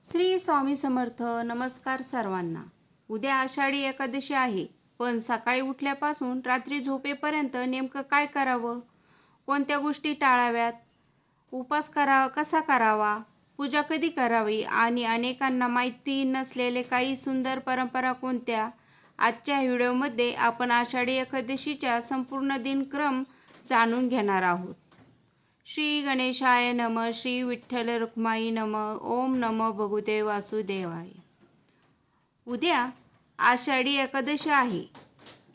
श्री स्वामी समर्थ. नमस्कार सर्वांना. उद्या आषाढी एकादशी आहे, पण सकाळी उठल्यापासून रात्री झोपेपर्यंत नेमकं काय करावं, कोणत्या गोष्टी टाळाव्यात, उपवास कसा करावा, पूजा कधी करावी आणि अनेकांना माहिती नसलेले काही सुंदर परंपरा कोणत्या, आजच्या व्हिडिओमध्ये आपण आषाढी एकादशीचा संपूर्ण दिनक्रम जाणून घेणार आहोत. श्री गणेशाय नमः. श्री विठ्ठल रुक्माई नमः. ओम नमो भगवते वासुदेवाय. उद्या आषाढी एकादशी आहे.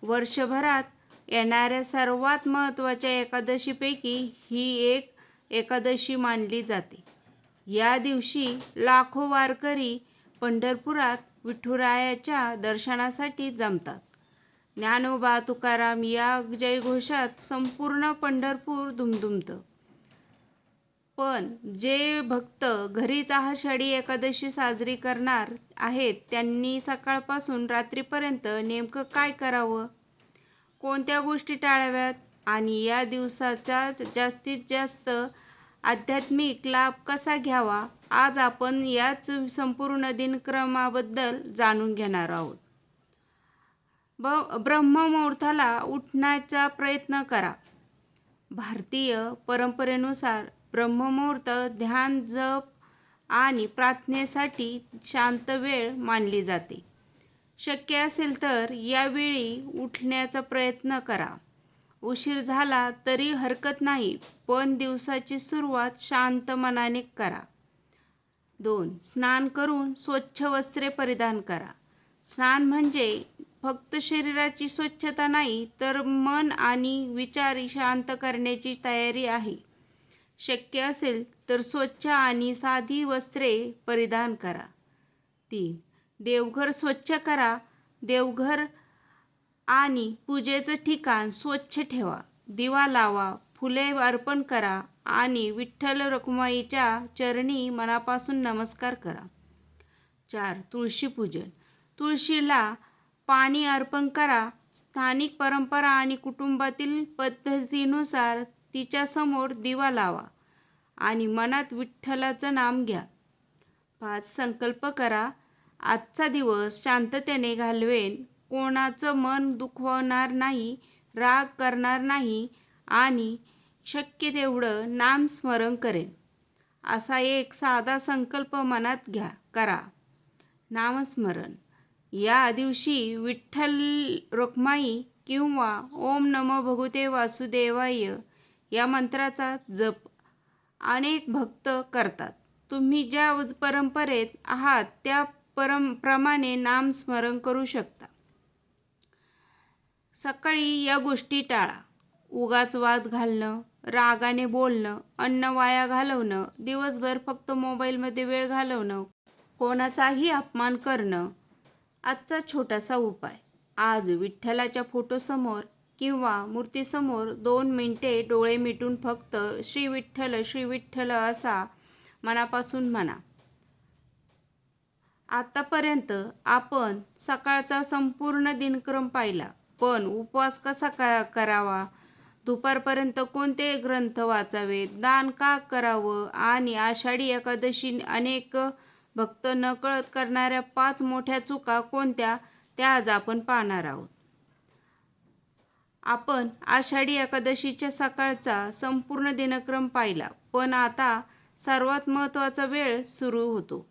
वर्षभरात येणाऱ्या सर्वात महत्त्वाच्या एकादशीपैकी ही एक एकादशी मानली जाते. या दिवशी लाखो वारकरी पंढरपुरात विठुरायाच्या दर्शनासाठी जमतात. ज्ञानोबा तुकाराम या जयघोषात संपूर्ण पंढरपूर दुमदुमतं. पण जे भक्त घरीच आषाढी एकादशी साजरी करणार आहेत त्यांनी सकाळपासून रात्रीपर्यंत नेमकं काय करावं, कोणत्या गोष्टी टाळाव्यात आणि या दिवसाचा जास्तीत जास्त आध्यात्मिक लाभ कसा घ्यावा, आज आपण याच संपूर्ण दिनक्रमाबद्दल जाणून घेणार आहोत. ब्रह्ममुहूर्ताला उठण्याचा प्रयत्न करा. भारतीय परंपरेनुसार ब्रह्ममुहूर्त ध्यान, जप आणि प्रार्थनेसाठी शांत वेळ मानली जाते. शक्य असेल तर यावेळी उठण्याचा प्रयत्न करा. उशीर झाला तरी हरकत नाही, पण दिवसाची सुरुवात शांत मनाने करा. 2. स्नान करून स्वच्छ वस्त्रे परिधान करा. स्नान म्हणजे फक्त शरीराची स्वच्छता नाही, तर मन आणि विचार शांत करण्याची तयारी आहे. शक्य असेल तर स्वच्छ आणि साधी वस्त्रे परिधान करा. 3. देवघर स्वच्छ करा. देवघर आणि पूजेचं ठिकाण स्वच्छ ठेवा. दिवा लावा, फुले अर्पण करा आणि विठ्ठल रखुमाईच्या चरणी मनापासून नमस्कार करा. 4. तुळशी पूजन. तुळशीला पाणी अर्पण करा. स्थानिक परंपरा आणि कुटुंबातील पद्धतीनुसार तिच्यासमोर दिवा लावा आणि मनात विठ्ठलाचं नाम घ्या. 5. संकल्प करा. आजचा दिवस शांततेने घालवेन, कोणाचं मन दुखवणार नाही, राग करणार नाही आणि शक्य तेवढं नामस्मरण करेन, असा एक साधा संकल्प मनात करा. नामस्मरण. या दिवशी विठ्ठल रखुमाई किंवा ओम नमो भगवते वासुदेवाय या मंत्राचा जप अनेक भक्त करतात. तुम्ही ज्या परंपरेत आहात त्या प्रमाणे नामस्मरण करू शकता. सकाळी या गोष्टी टाळा. उगाच वाद घालणं, रागाने बोलणं, अन्न वाया घालवणं, दिवसभर फक्त मोबाईलमध्ये वेळ घालवणं, कोणाचाही अपमान करणं. आजचा छोटासा उपाय. आज विठ्ठलाच्या फोटोसमोर किंवा मूर्तीसमोर 2 मिनिटे डोळे मिटून फक्त श्री विठ्ठल श्री विठ्ठल असा मनापासून म्हणा. आतापर्यंत आपण सकाळचा संपूर्ण दिनक्रम पाहिला, पण उपवास कसा करावा, दुपारपर्यंत कोणते ग्रंथ वाचावेत, दान का करावं आणि आषाढी एकादशी अनेक भक्त नकळत करणाऱ्या 5 मोठ्या चुका कोणत्या, त्या आज आपण पाहणार आहोत. आपण आषाढी एकादशीच्या सकाळचा संपूर्ण दिनक्रम पाहिला, पण आता सर्वात महत्त्वाचा वेळ सुरू होतो.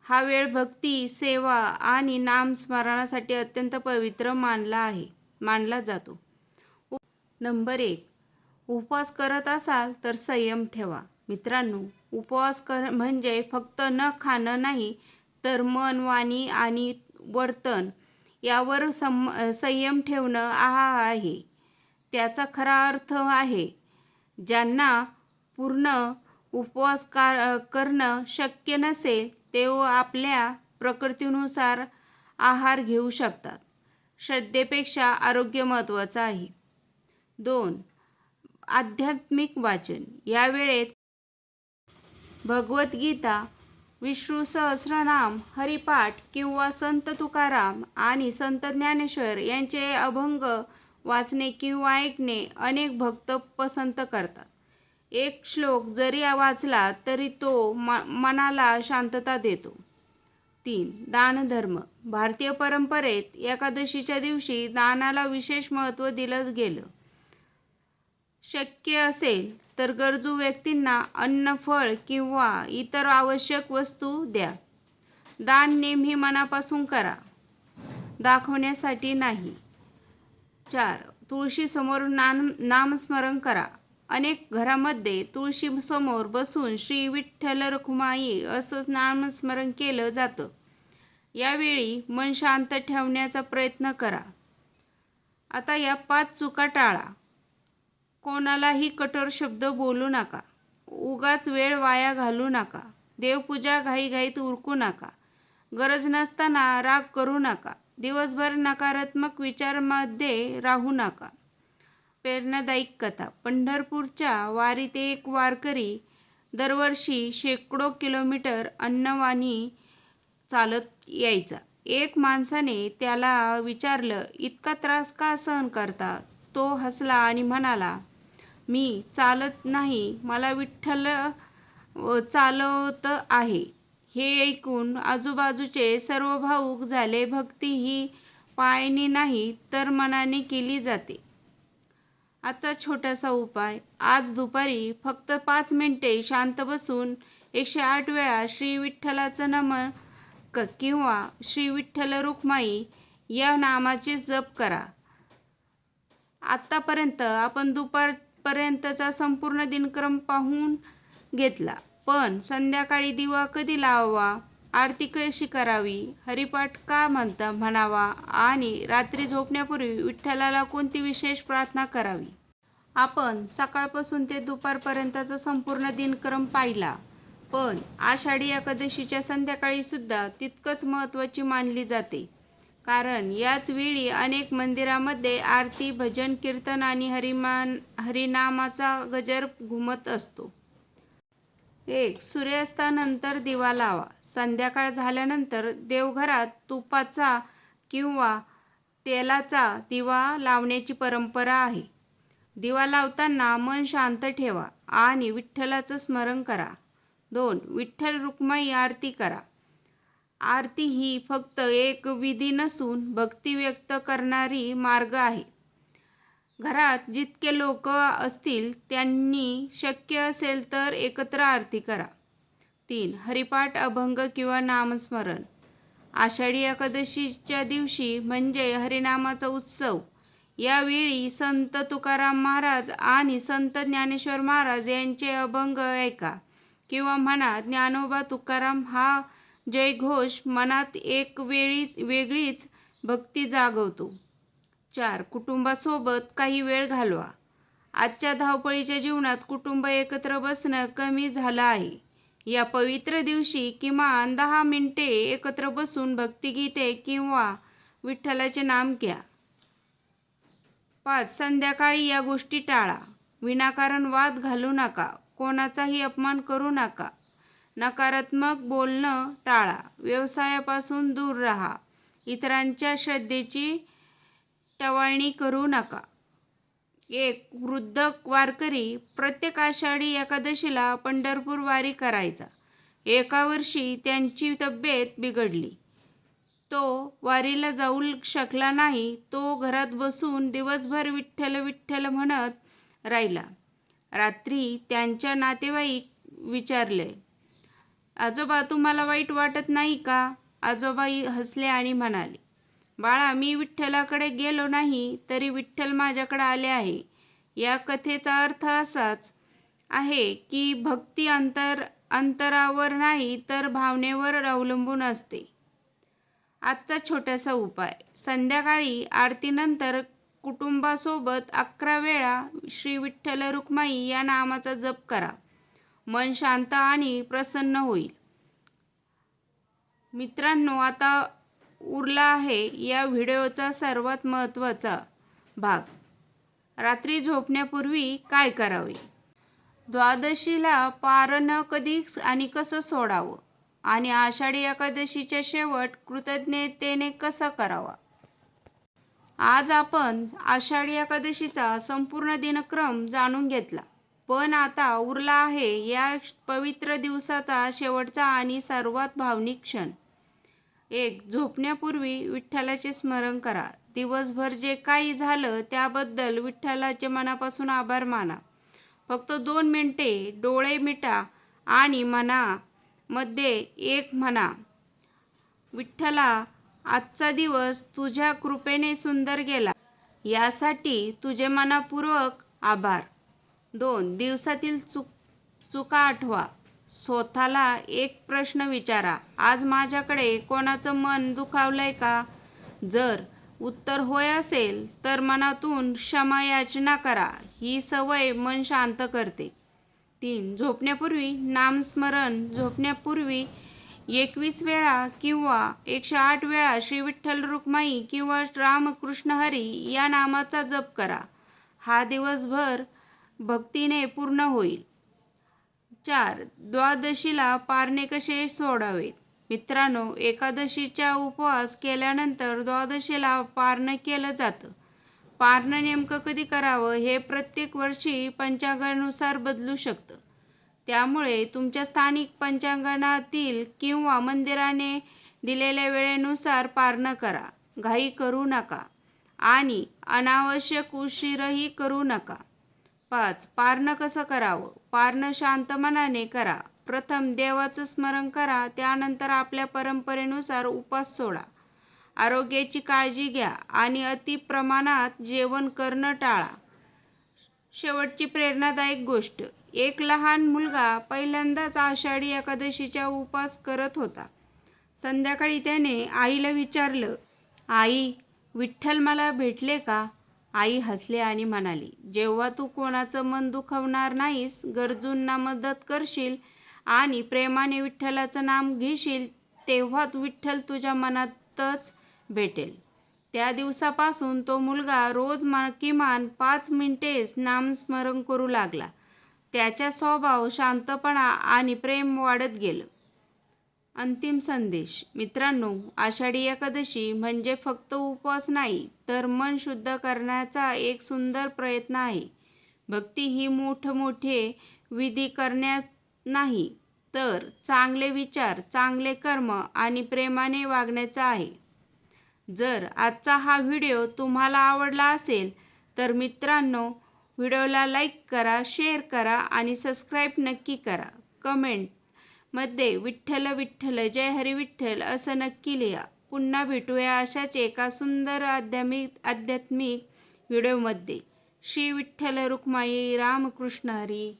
हा वेळ भक्ती, सेवा आणि नामस्मरणासाठी अत्यंत पवित्र मानला जातो. नंबर 1. उपवास करत असाल तर संयम ठेवा. मित्रांनो, उपवास म्हणजे फक्त न खाणं नाही, तर मन, वाणी आणि वर्तन यावर संयम ठेवणं आहे. त्याचा खरा अर्थ आहे. ज्यांना पूर्ण उपवास करणं शक्य नसेल ते आपल्या प्रकृतीनुसार आहार घेऊ शकतात. श्रद्धेपेक्षा आरोग्य महत्त्वाचं आहे. 2. आध्यात्मिक वाचन. या वेळेत भगवद्गीता, विष्णू सहस्रनाम, हरिपाठ किंवा संत तुकाराम आणि संत ज्ञानेश्वर यांचे अभंग वाचणे किंवा ऐकणे अनेक भक्त पसंत करतात. एक श्लोक जरी वाचला तरी तो मनाला शांतता देतो. 3. दानधर्म. भारतीय परंपरेत एकादशीच्या दिवशी दानाला विशेष महत्त्व दिलं गेलं. शक्य असेल तर गरजू व्यक्तींना अन्न, फळ किंवा इतर आवश्यक वस्तू द्या. दान नेहमी मनापासून करा, दाखवण्यासाठी नाही. 4. तुळशीसमोर नामस्मरण करा. अनेक घरामध्ये तुळशीसमोर बसून श्री विठ्ठल रखुमाई असं नामस्मरण केलं जातं. यावेळी मन शांत ठेवण्याचा प्रयत्न करा. आता या 5 चुका टाळा. कोणालाही कठोर शब्द बोलू नका. उगाच वेळ वाया घालवू नका. देवपूजा घाईघाईत उरकू नका. गरज नसताना राग करू नका. दिवसभर नकारात्मक विचारांमध्ये राहू नका. प्रेरणादायी कथा. पंढरपूरच्या वारीत एक वारकरी दरवर्षी शेकडो किलोमीटर अन्नवाणी चालत यायचा. एक माणसाने त्याला विचारलं, इतका त्रास का सहन करता? तो हसला आणि म्हणाला, मी चालत नाही, मला विठ्ठल चालवत आहे. हे ऐकून आजूबाजूचे सर्व भावुक झाले. भक्ती ही पायाने नाही तर मनाने केली जाते. आजचा छोटासा उपाय. आज दुपारी फक्त 5 मिनिटे शांत बसून 108 वेळा श्री विठ्ठलाचं नाम किंवा श्री विठ्ठल रुक्माई या नामाचे जप करा. आत्तापर्यंत आपण दुपारपर्यंतचा संपूर्ण दिनक्रम पाहून घेतला. पण संध्याकाळी दिवा कधी लावावा, आरती कशी करावी, हरिपाठ का म्हणावा आणि रात्री झोपण्यापूर्वी विठ्ठलाला कोणती विशेष प्रार्थना करावी. आपण सकाळपासून ते दुपारपर्यंतचा संपूर्ण दिनक्रम पाहिला. पण आषाढी एकादशीच्या संध्याकाळी सुद्धा तितकंच महत्त्वाची मानली जाते. कारण याच वेळी अनेक मंदिरामध्ये आरती, भजन, कीर्तन आणि हरिनामाचा गजर घुमत असतो. 1. सूर्यास्तानंतर दिवा लावा. संध्याकाळ झाल्यानंतर देवघरात तुपाचा किंवा तेलाचा दिवा लावण्याची परंपरा आहे. दिवा लावताना मन शांत ठेवा आणि विठ्ठलाचं स्मरण करा. 2. विठ्ठल रुक्माई आरती करा. आरती ही फक्त एक विधी नसून भक्ती व्यक्त करणारी मार्ग आहे. घरात जितके लोक असतील त्यांनी शक्य असेल तर एकत्र आरती करा. 3. हरिपाठ, अभंग किंवा नामस्मरण. आषाढी एकादशीच्या दिवशी म्हणजे हरिनामाचा उत्सव. यावेळी संत तुकाराम महाराज आणि संत ज्ञानेश्वर महाराज यांचे अभंग ऐका किंवा म्हणा. ज्ञानोबा तुकाराम हा जयघोष मनात एक वेगळीच भक्ती जागवतो. 4. कुटुंबासोबत काही वेळ घालवा. आजच्या धावपळीच्या जीवनात कुटुंब एकत्र बसणं कमी झालं आहे. या पवित्र दिवशी किमान 10 मिनिटे एकत्र बसून भक्तिगीते किंवा विठ्ठलाचे नाम घ्या. 5. संध्याकाळी या गोष्टी टाळा. विनाकारण वाद घालू नका. कोणाचाही अपमान करू नका. नकारात्मक बोलणं टाळा. व्यवसायापासून दूर राहा. इतरांच्या श्रद्धेची टवाळणी करू नका. 1. वृद्ध वारकरी प्रत्येक आषाढी एकादशीला पंढरपूर वारी करायचा. एका वर्षी त्यांची तब्येत बिघडली. तो वारीला जाऊ शकला नाही. तो घरात बसून दिवसभर विठ्ठल विठ्ठल म्हणत राहिला. रात्री त्यांच्या नातेवाईक विचारले, आजोबा तुम्हाला वाईट वाटत नाही का? आजोबा हसले आणि म्हणाले, बाळा, मी विठ्ठलाकडे गेलो नाही तरी विठ्ठल माझ्याकडे आले आहे. या कथेचा अर्थ असाच आहे की भक्ती अंतरावर नाही तर भावनेवर अवलंबून असते. आजचा छोटासा उपाय. संध्याकाळी आरतीनंतर कुटुंबासोबत 11 वेळा श्री विठ्ठल रुक्माई या नामाचा जप करा. मन शांत आणि प्रसन्न होईल. मित्रांनो, आता उरला आहे या व्हिडिओचा सर्वात महत्त्वाचा भाग. रात्री झोपण्यापूर्वी काय करावे? द्वादशीला पारण कधी आणि कसं सोडावं आणि आषाढी एकादशीच्या शेवट कृतज्ञतेने कसा करावा. आज आपण आषाढी एकादशीचा संपूर्ण दिनक्रम जाणून घेतला. पण आता उरला आहे या पवित्र दिवसाचा शेवटचा आणि सर्वात भावनिक क्षण. 1. झोपण्यापूर्वी विठ्ठलाचे स्मरण करा. दिवसभर जे काही झालं त्याबद्दल विठ्ठलाचे मनापासून आभार माना. फक्त 2 मिनिटे डोळे मिटा आणि मनामध्ये एक म्हणा, विठ्ठला, आजचा दिवस तुझ्या कृपेने सुंदर गेला. यासाठी तुझे मनपूर्वक आभार. 2. दिवसातील चुका आठवा. स्वतःला एक प्रश्न विचारा, आज माझ्याकडे कोणाचं मन दुखावलंय का? जर उत्तर होय असेल तर मनातून क्षमा याचना करा. ही सवय मन शांत करते. 3. झोपण्यापूर्वी नामस्मरण. झोपण्यापूर्वी 21 वेळा किंवा 108 वेळा श्री विठ्ठल रुक्माई किंवा रामकृष्ण हरी या नामाचा जप करा. हा दिवसभर भक्तीने पूर्ण होईल. 4. द्वादशीला पारणे कसे सोडावेत. मित्रांनो, एकादशीचा उपवास केल्यानंतर द्वादशीला पारणं केलं जातं. पारणं नेमकं कधी करावं हे प्रत्येक वर्षी पंचांगानुसार बदलू शकतं. त्यामुळे तुमच्या स्थानिक पंचांगातील किंवा मंदिराने दिलेल्या वेळेनुसार पारणं करा. घाई करू नका आणि अनावश्यक उशीरही करू नका. 5. पारणं कसं करावं. पारणं शांत मनाने करा. प्रथम देवाचं स्मरण करा, त्यानंतर आपल्या परंपरेनुसार उपास सोडा. आरोग्याची काळजी घ्या आणि अति प्रमाणात जेवण करणं टाळा. शेवटची प्रेरणादायक गोष्ट. एक लहान मुलगा पहिल्यांदाच आषाढी एकादशीचा उपवास करत होता. संध्याकाळी त्याने आईला विचारलं, आई, विठ्ठल मला भेटले का? आई हसली आणि म्हणाली, जेव्हा तू कोणाचं मन दुखवणार नाहीस, गरजूंना मदत करशील आणि प्रेमाने विठ्ठलाचं नाम घेशील, तेव्हा विठ्ठल तुझ्या मनातच भेटेल. त्या दिवसापासून तो मुलगा रोज किमान 5 मिनिटेच नामस्मरण करू लागला. त्याचा स्वभाव, शांतपणा आणि प्रेम वाढत गेलं. अंतिम संदेश. मित्रांनो, आषाढी एकादशी म्हणजे फक्त उपवास नाही, तर मन शुद्ध करण्याचा एक सुंदर प्रयत्न आहे. भक्ती ही मोठमोठे विधी करण्यात नाही, तर चांगले विचार, चांगले कर्म आणि प्रेमाने वागण्याचा आहे. जर आजचा हा व्हिडिओ तुम्हाला आवडला असेल तर मित्रांनो, व्हिडिओला लाईक करा, शेअर करा आणि सबस्क्राईब नक्की करा. कमेंटमध्ये विठ्ठल विठ्ठल जय हरी विठ्ठल असं नक्की लिहा. पुन्हा भेटूया अशाच एका सुंदर आध्यात्मिक व्हिडिओमध्ये. श्री विठ्ठल रुक्माई रामकृष्ण हरी.